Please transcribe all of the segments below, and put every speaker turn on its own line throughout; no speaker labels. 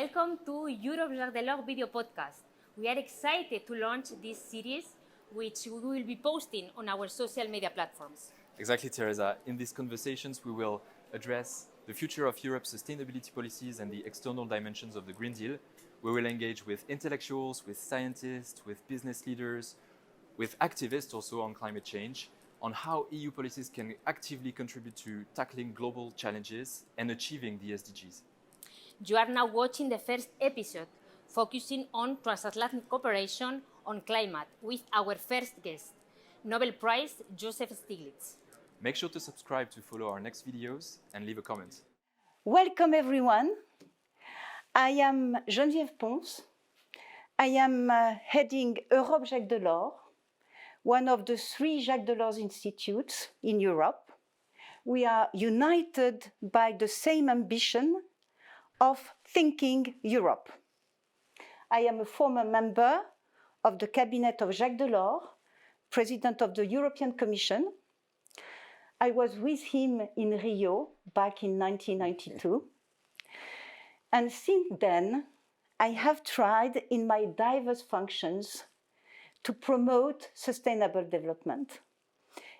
Welcome to Europe video podcast. We are excited to launch this series, which we will be posting on our social media platforms.
Exactly, Teresa. In these conversations, we will address the future of Europe's sustainability policies and the external dimensions of the Green Deal. We will engage with intellectuals, with scientists, with business leaders, with activists also on climate change, on how EU policies can actively contribute to tackling global challenges and achieving the SDGs.
You are now watching the first episode, focusing on transatlantic cooperation on climate with our first guest, Nobel Prize Joseph Stiglitz.
Make sure to subscribe to follow our next videos and leave a comment.
Welcome everyone. I am Geneviève Pons. I am heading Europe Jacques Delors, one of the 3 Jacques Delors institutes in Europe. We are united by the same ambition of thinking Europe. I am a former member of the cabinet of Jacques Delors, president of the European Commission. I was with him in Rio back in 1992. And since then, I have tried in my diverse functions to promote sustainable development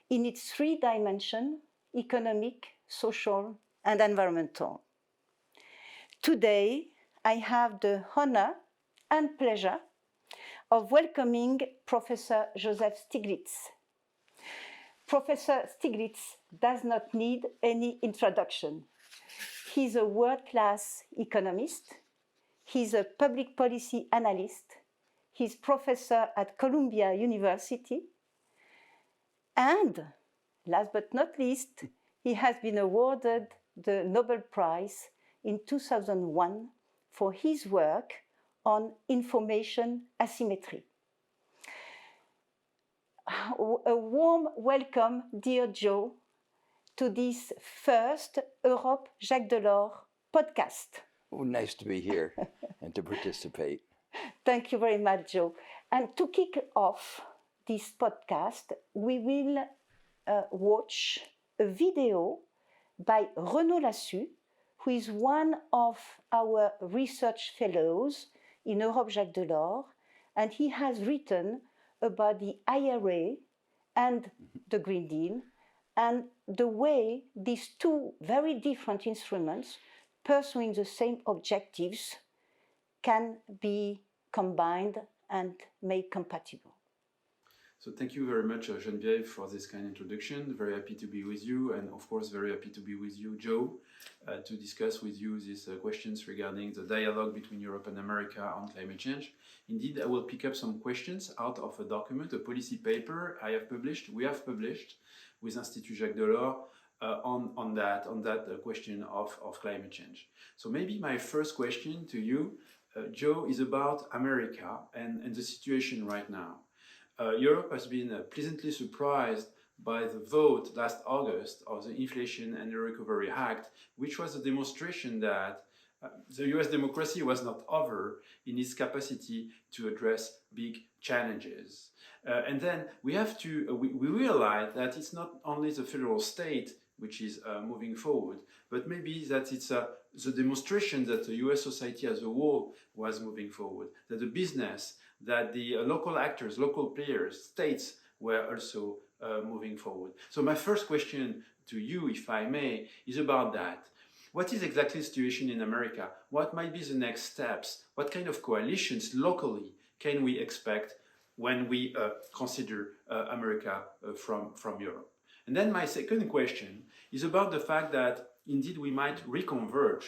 in its 3 dimensions: economic, social, and environmental. Today, I have the honor and pleasure of welcoming Professor Joseph Stiglitz. Professor Stiglitz does not need any introduction. He's a world-class economist. He's a public policy analyst. He's professor at Columbia University. And last but not least, he has been awarded the Nobel Prize in 2001 for his work on information asymmetry. A warm welcome, dear Joe, to this first Europe Jacques Delors podcast.
Oh, nice to be here and to participate.
Thank you very much, Joe. And to kick off this podcast, we will watch a video by Renaud Lassus, who is one of our research fellows in Europe Jacques Delors, and he has written about the IRA and the Green Deal, and the way these 2 very different instruments pursuing the same objectives can be combined and made compatible.
So thank you very much, Geneviève, for this kind introduction. Very happy to be with you, and of course very happy to be with you, Joe, to discuss with you these questions regarding the dialogue between Europe and America on climate change. Indeed, I will pick up some questions out of a document, a policy paper we have published with Institut Jacques Delors on that question of climate change. So maybe my first question to you, Joe, is about America and the situation right now. Europe has been pleasantly surprised by the vote last August of the Inflation and Recovery Act, which was a demonstration that the US democracy was not over in its capacity to address big challenges. And then we realize that it's not only the federal state which is moving forward, but maybe that it's the demonstration that the US society as a whole was moving forward, that the business, that the local actors, local players, states were also moving forward. So my first question to you, if I may, is about that. What is exactly the situation in America? What might be the next steps? What kind of coalitions locally can we expect when we consider America from Europe? And then my second question is about the fact that indeed we might reconverge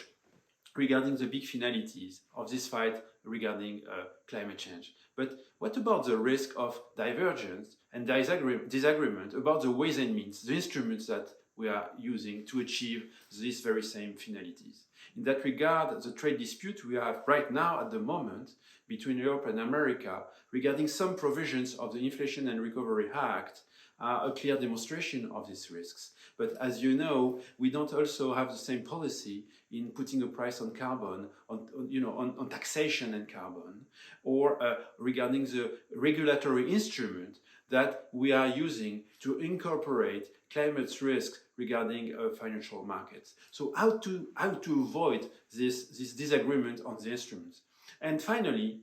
regarding the big finalities of this fight regarding climate change. But what about the risk of divergence and disagreement about the ways and means, the instruments that we are using to achieve these very same finalities? In that regard, the trade dispute we have right now at the moment between Europe and America regarding some provisions of the Inflation and Recovery Act are a clear demonstration of these risks. But as you know, we don't also have the same policy in putting a price on carbon, on taxation and carbon, or regarding the regulatory instrument that we are using to incorporate climate risks regarding financial markets. So how to avoid this disagreement on the instruments. And finally,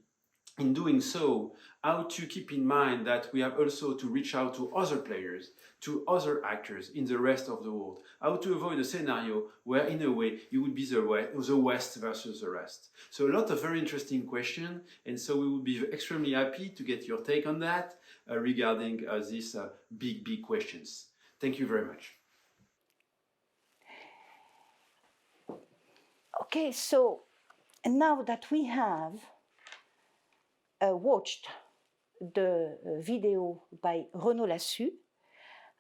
in doing so, how to keep in mind that we have also to reach out to other players, to other actors in the rest of the world. How to avoid a scenario where, in a way, it would be the West versus the rest. So a lot of very interesting questions, and so we would be extremely happy to get your take on that regarding these big questions. Thank you very much.
Okay, so now that we have watched the video by Renaud Lassus,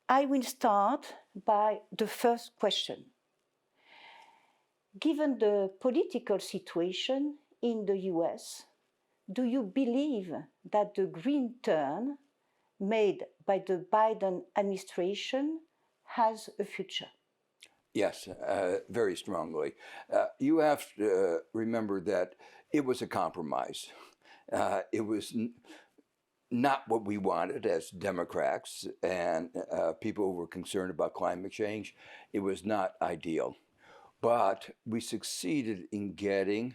I will start by the first question. Given the political situation in the US, do you believe that the green turn made by the Biden administration has a future?
Yes, very strongly. You have to remember that it was a compromise. It was not what we wanted as Democrats and people who were concerned about climate change. It was not ideal. But we succeeded in getting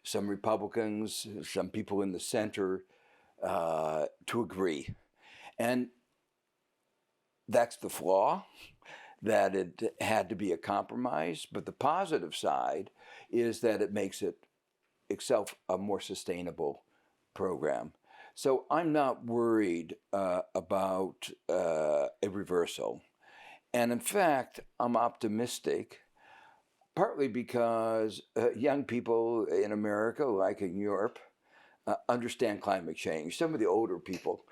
some Republicans, some people in the center to agree. And that's the flaw, that it had to be a compromise. But the positive side is that it makes it itself a more sustainable program. So I'm not worried about a reversal. And in fact, I'm optimistic, partly because young people in America, like in Europe, understand climate change. Some of the older people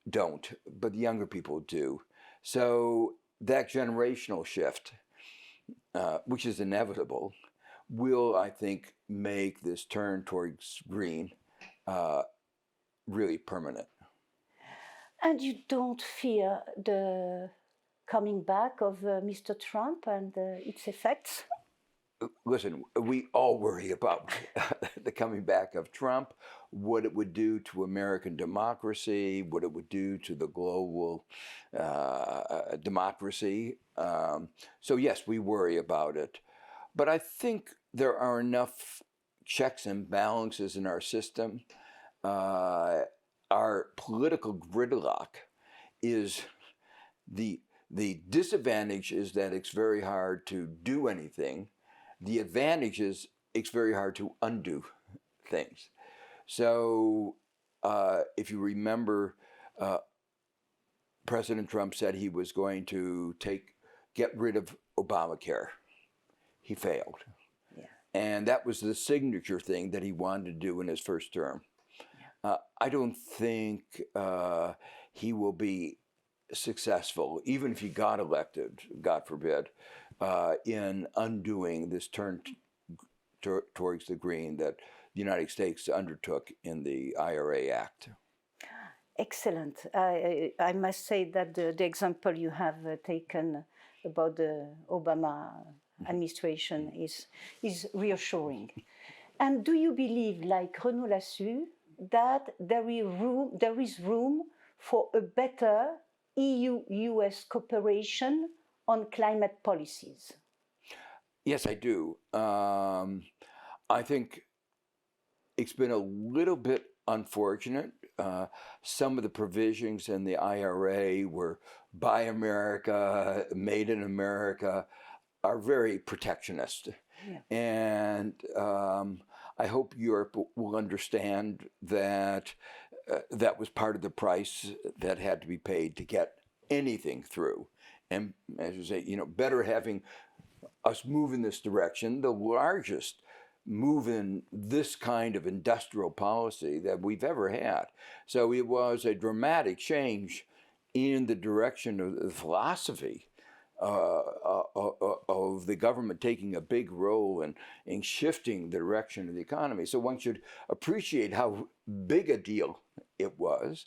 don't, but the younger people do. So that generational shift, which is inevitable, will, I think, make this turn towards green really permanent.
And you don't fear the coming back of Mr. Trump and its effects?
Listen, we all worry about the coming back of Trump, what it would do to American democracy, what it would do to the global democracy. So yes, we worry about it. But I think there are enough checks and balances in our system. Our political gridlock is the disadvantage is that it's very hard to do anything. The advantage is it's very hard to undo things. So if you remember, President Trump said he was going to get rid of Obamacare. He failed.
Yeah.
And that was the signature thing that he wanted to do in his first term. Yeah. I don't think he will be successful, even if he got elected, God forbid, in undoing this turn towards the green that the United States undertook in the IRA Act.
Excellent. I must say that the example you have taken about the Obama administration is reassuring. And do you believe, like Renaud Lassus, that there is room for a better EU-US cooperation on climate policies?
Yes, I do. I think it's been a little bit unfortunate. Some of the provisions in the IRA were Buy America, Made in America, are very protectionist. Yeah. And I hope Europe will understand that that was part of the price that had to be paid to get anything through. And as you say, better having us move in this direction, the largest move in this kind of industrial policy that we've ever had. So it was a dramatic change in the direction of the philosophy of the government taking a big role in shifting the direction of the economy. So one should appreciate how big a deal it was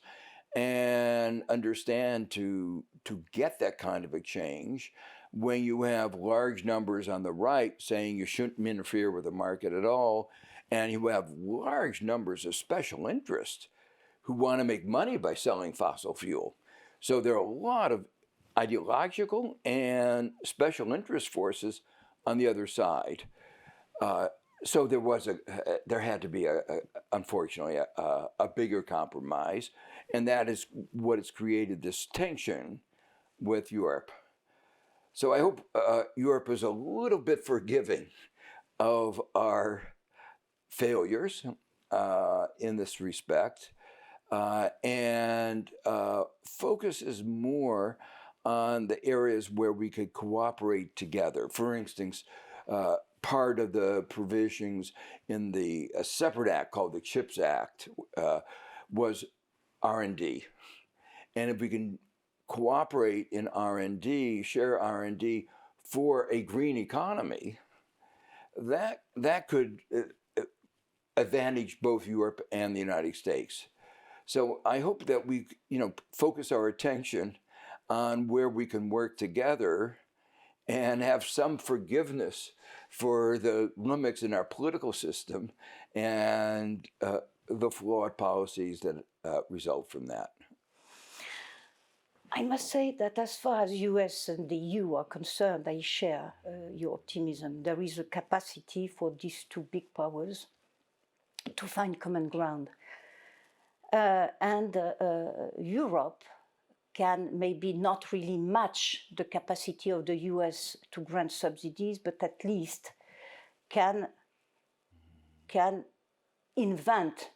and understand to get that kind of a change when you have large numbers on the right saying you shouldn't interfere with the market at all, and you have large numbers of special interests who want to make money by selling fossil fuel. So there are a lot of ideological and special interest forces on the other side. So there had to be unfortunately a bigger compromise, and that is what has created this tension with Europe. So I hope Europe is a little bit forgiving of our failures in this respect, and focuses more on the areas where we could cooperate together. For instance, part of the provisions in the separate act called the CHIPS Act was R&D. And if we can cooperate in R&D, share R&D for a green economy, that could advantage both Europe and the United States. So I hope that we, focus our attention on where we can work together and have some forgiveness for the limits in our political system and the flawed policies that result from that.
I must say that as far as US and the EU are concerned, I share your optimism. There is a capacity for these two big powers to find common ground. And Europe can maybe not really match the capacity of the US to grant subsidies, but at least can invent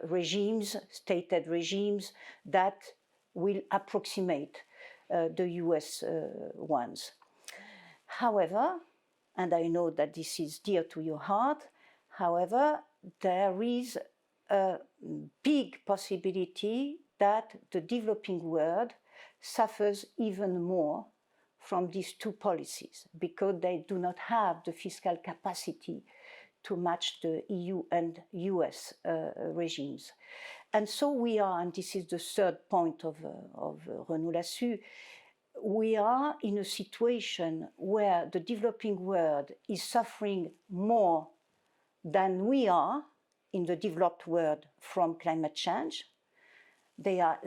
regimes, state-aid regimes, that will approximate the US ones. However, and I know that this is dear to your heart, however, there is a big possibility that the developing world suffers even more from these two policies because they do not have the fiscal capacity to match the EU and US regimes. And so we are, and this is the third point of Renaud Lassus, we are in a situation where the developing world is suffering more than we are in the developed world from climate change. They are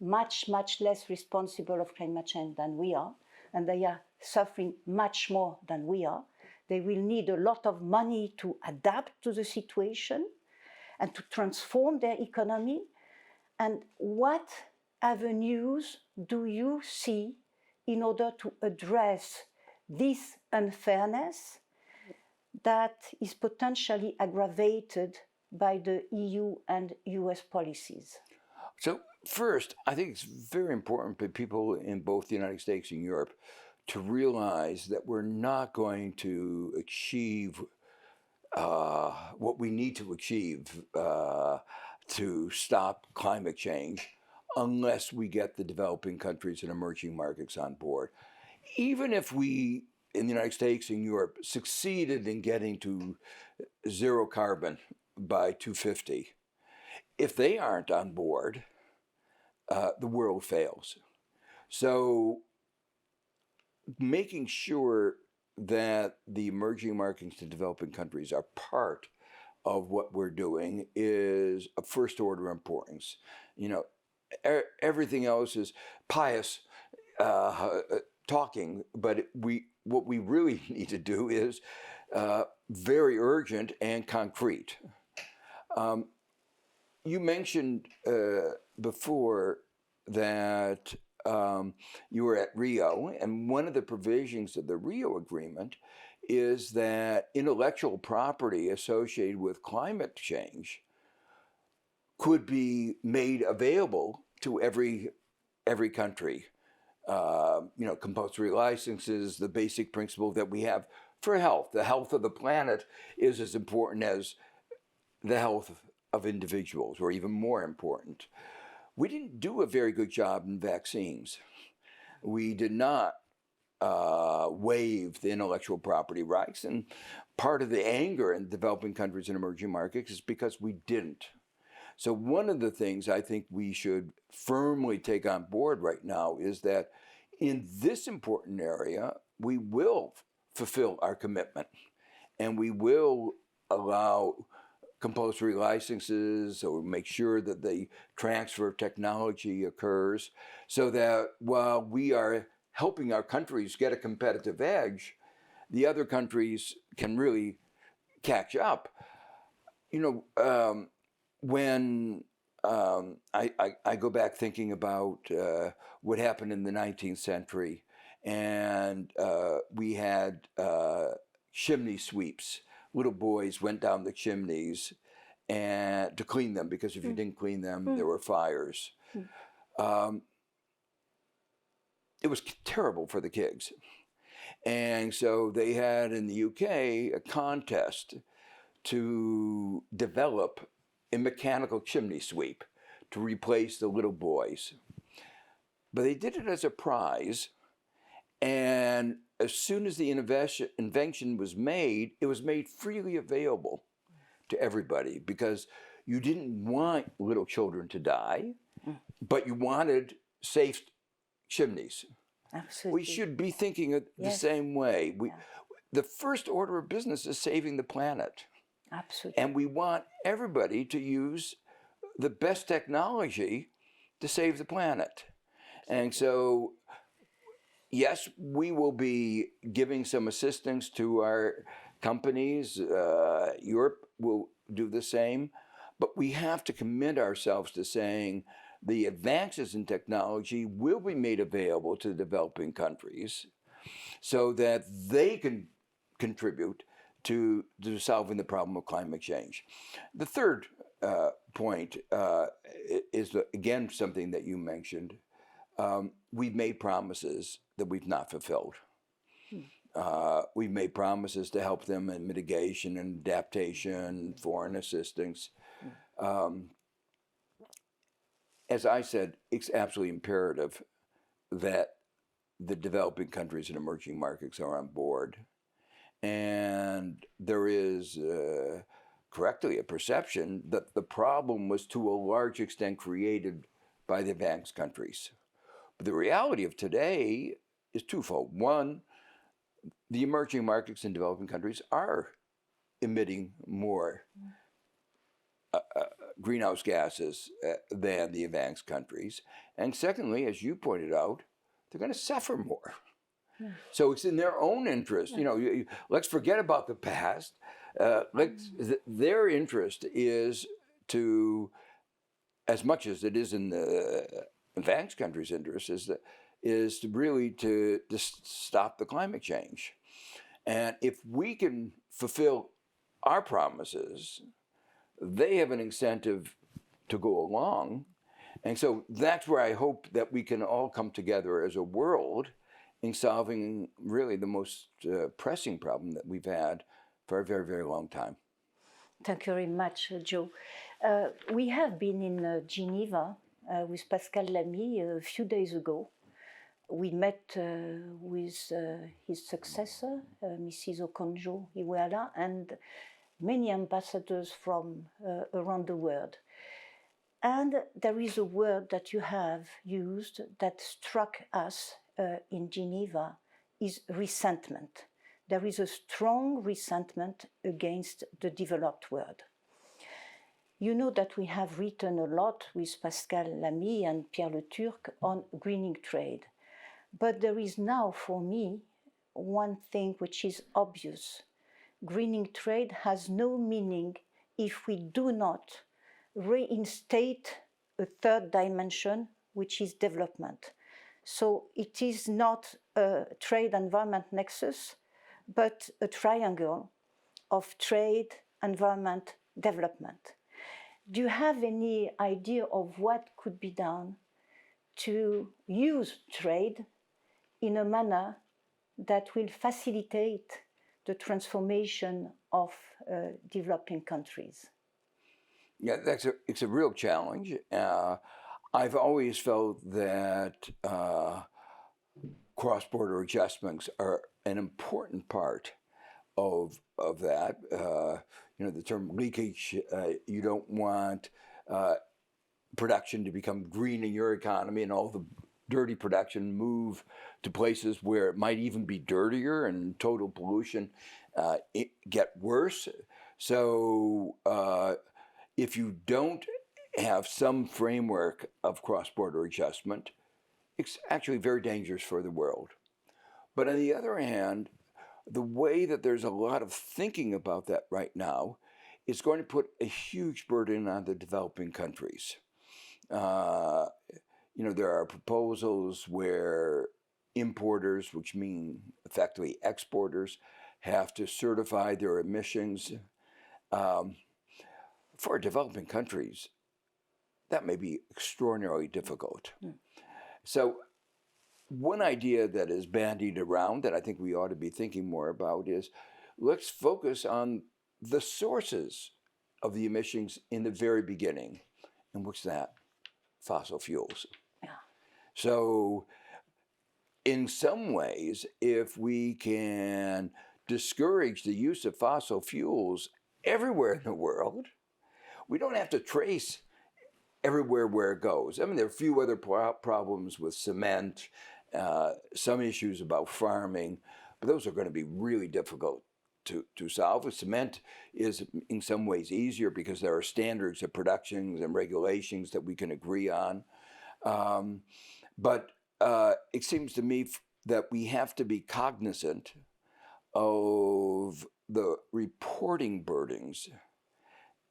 much less responsible of climate change than we are, and they are suffering much more than we are. They will need a lot of money to adapt to the situation and to transform their economy. And what avenues do you see in order to address this unfairness that is potentially aggravated by the EU and US policies?
So first, I think it's very important for people in both the United States and Europe to realize that we're not going to achieve what we need to achieve to stop climate change unless we get the developing countries and emerging markets on board. Even if we, in the United States and Europe, succeeded in getting to zero carbon by 2050, if they aren't on board, the world fails. So making sure that the emerging markets and developing countries are part of what we're doing is of first order importance. Everything else is pious talking, but what we really need to do is very urgent and concrete. You mentioned before that you were at Rio, and one of the provisions of the Rio Agreement is that intellectual property associated with climate change could be made available to every country. Compulsory licenses, the basic principle that we have for health. The health of the planet is as important as the health of individuals, or even more important. We didn't do a very good job in vaccines. We did not waive the intellectual property rights, and part of the anger in developing countries and emerging markets is because we didn't. So one of the things I think we should firmly take on board right now is that in this important area, we will fulfill our commitment, and we will allow compulsory licenses, so we make sure that the transfer of technology occurs, so that while we are helping our countries get a competitive edge, the other countries can really catch up. When I go back thinking about what happened in the 19th century, and we had chimney sweeps. Little boys went down the chimneys and to clean them, because if you didn't clean them, there were fires. It was terrible for the kids. And so they had in the UK a contest to develop a mechanical chimney sweep to replace the little boys. But they did it as a prize, and as soon as the invention was made, it was made freely available to everybody, because you didn't want little children to die, but you wanted safe chimneys.
Absolutely.
We should be thinking the same way. The first order of business is saving the planet.
Absolutely.
And we want everybody to use the best technology to save the planet. And so, yes, we will be giving some assistance to our companies. Europe will do the same. But we have to commit ourselves to saying the advances in technology will be made available to developing countries so that they can contribute to solving the problem of climate change. The third point is, again, something that you mentioned. We've made promises that we've not fulfilled. We've made promises to help them in mitigation and adaptation, foreign assistance. As I said, it's absolutely imperative that the developing countries and emerging markets are on board. And there is correctly a perception that the problem was to a large extent created by the advanced countries. But the reality of today is twofold. One, the emerging markets and developing countries are emitting more greenhouse gases than the advanced countries. And secondly, as you pointed out, they're going to suffer more. Yeah. So it's in their own interest. Yeah. Let's forget about the past. Their interest is to, as much as it is in the advanced countries' interest, is to really to stop the climate change. And if we can fulfill our promises, they have an incentive to go along. And so that's where I hope that we can all come together as a world in solving really the most pressing problem that we've had for a very, very long time.
Thank you very much, Joe. We have been in Geneva with Pascal Lamy a few days ago. We met with his successor, Mrs. Okonjo-Iweala, and many ambassadors from around the world. And there is a word that you have used that struck us in Geneva, is resentment. There is a strong resentment against the developed world. You know that we have written a lot with Pascal Lamy and Pierre Le Turc on greening trade. But there is now, for me, one thing which is obvious. Greening trade has no meaning if we do not reinstate a third dimension, which is development. So it is not a trade environment nexus, but a triangle of trade, environment, development. Do you have any idea of what could be done to use trade in a manner that will facilitate the transformation of developing countries?
Yeah, it's a real challenge. I've always felt that cross-border adjustments are an important part of that. The term leakage, you don't want production to become green in your economy and all the dirty production move to places where it might even be dirtier and total pollution get worse. So if you don't have some framework of cross-border adjustment, it's actually very dangerous for the world. But on the other hand, the way that there's a lot of thinking about that right now is going to put a huge burden on the developing countries. There are proposals where importers, which mean effectively exporters, have to certify their emissions. For developing countries, that may be extraordinarily difficult. So one idea that is bandied around that I think we ought to be thinking more about is, let's focus on the sources of the emissions in the very beginning. And what's that? Fossil fuels.
Yeah.
So in some ways, if we can discourage the use of fossil fuels everywhere in the world, we don't have to trace everywhere where it goes. I mean, there are a few other problems with cement, some issues about farming, but those are going to be really difficult to solve. With cement is in some ways easier because there are standards of productions and regulations that we can agree on. But it seems to me that we have to be cognizant of the reporting burdens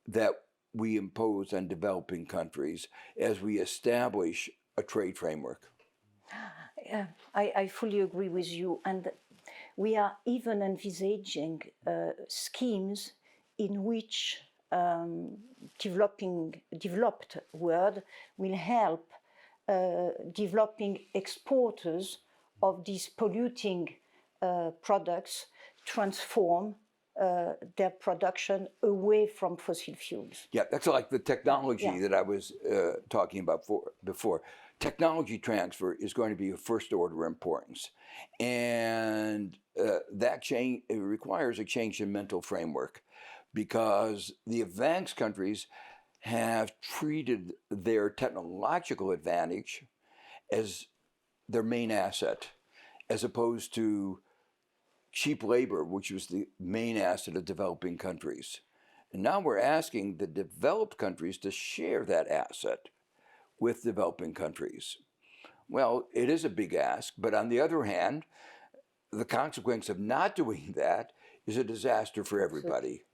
that we impose on developing countries as we establish a trade framework.
I fully agree with you. And we are even envisaging schemes in which developed world will help developing exporters of these polluting products transform their production away from fossil fuels.
Yeah, that's like the technology that I was talking about before. Technology transfer is going to be of first order importance. And that change, it requires a change in mental framework, because the advanced countries have treated their technological advantage as their main asset, as opposed to cheap labor, which was the main asset of developing countries. And now we're asking the developed countries to share that asset with developing countries. Well, it is a big ask, but on the other hand, the consequence of not doing that is a disaster for everybody.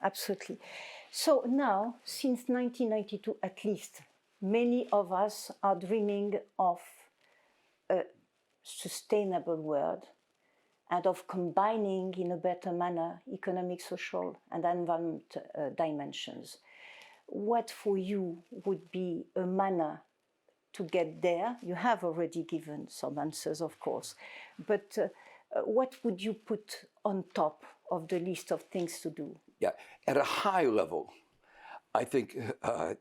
Absolutely. So now, since 1992 at least, many of us are dreaming of a sustainable world and of combining in a better manner economic, social, and environment dimensions. What for you would be a manner to get there? You have already given some answers, of course, but what would you put on top of the list of things to do?
Yeah, at a high level, I think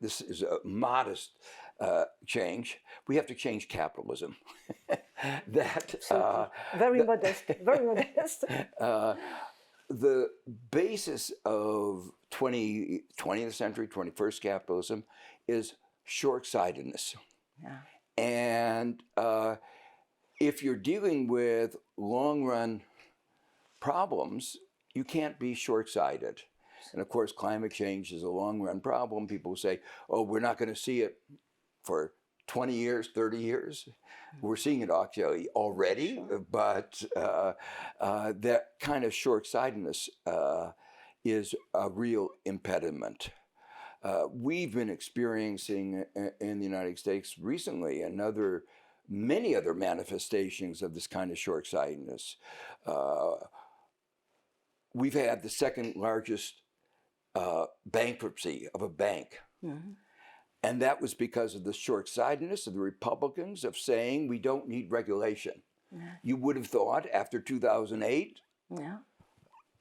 this is a modest change. We have to change capitalism.
Very modest, very modest.
The basis of 20th century, 21st capitalism is short-sightedness.
Yeah.
And if you're dealing with long-run problems, you can't be short-sighted. And of course, climate change is a long-run problem. People say, oh, we're not going to see it for 20 years, 30 years. We're seeing it actually already, but that kind of short-sightedness is a real impediment. We've been experiencing in the United States recently many other manifestations of this kind of short-sightedness. We've had the second largest bankruptcy of a bank. Mm-hmm. And that was because of the short-sightedness of the Republicans of saying we don't need regulation. Yeah. You would have thought after 2008,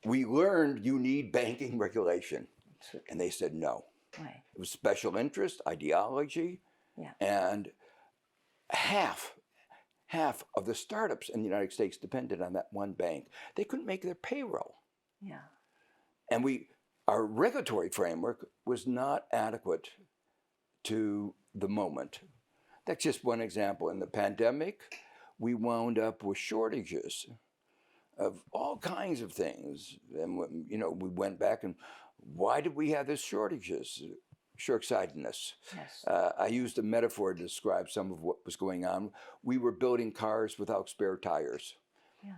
we learned you need banking regulation. Absolutely. And they said no. Right. It was special interest, ideology, and half of the startups in the United States depended on that one bank. They couldn't make their payroll. Yeah. And our regulatory framework was not adequate to the moment. That's just one example. In the pandemic, we wound up with shortages of all kinds of things. And we went back and why did we have this shortages? Short-sightedness.
Yes.
I used a metaphor to describe some of what was going on. We were building cars without spare tires.
Yeah.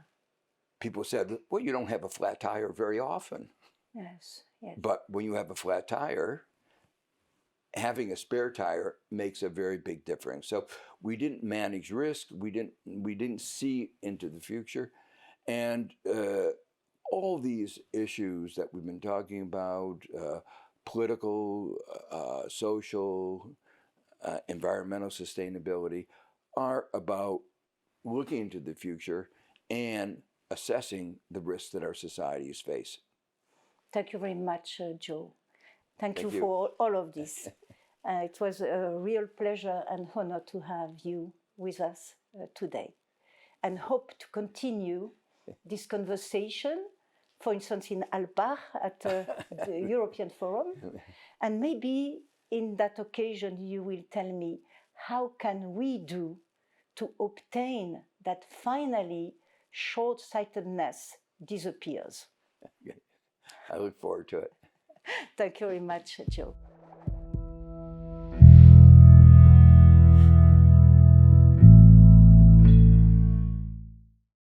People said, well, you don't have a flat tire very often.
Yes. Yes.
But when you have a flat tire, having a spare tire makes a very big difference. So we didn't manage risk. We didn't see into the future. And all these issues that we've been talking about, political, social, environmental sustainability, are about looking into the future and assessing the risks that our societies face.
Thank you very much, Joe. Thank you
you.
for all of this. It was a real pleasure and honor to have you with us today, and hope to continue this conversation, for instance, in Alpbach at the European Forum. And maybe in that occasion you will tell me, how can we do to obtain that finally short-sightedness disappears?
I look forward to it.
Thank you very much, Joe.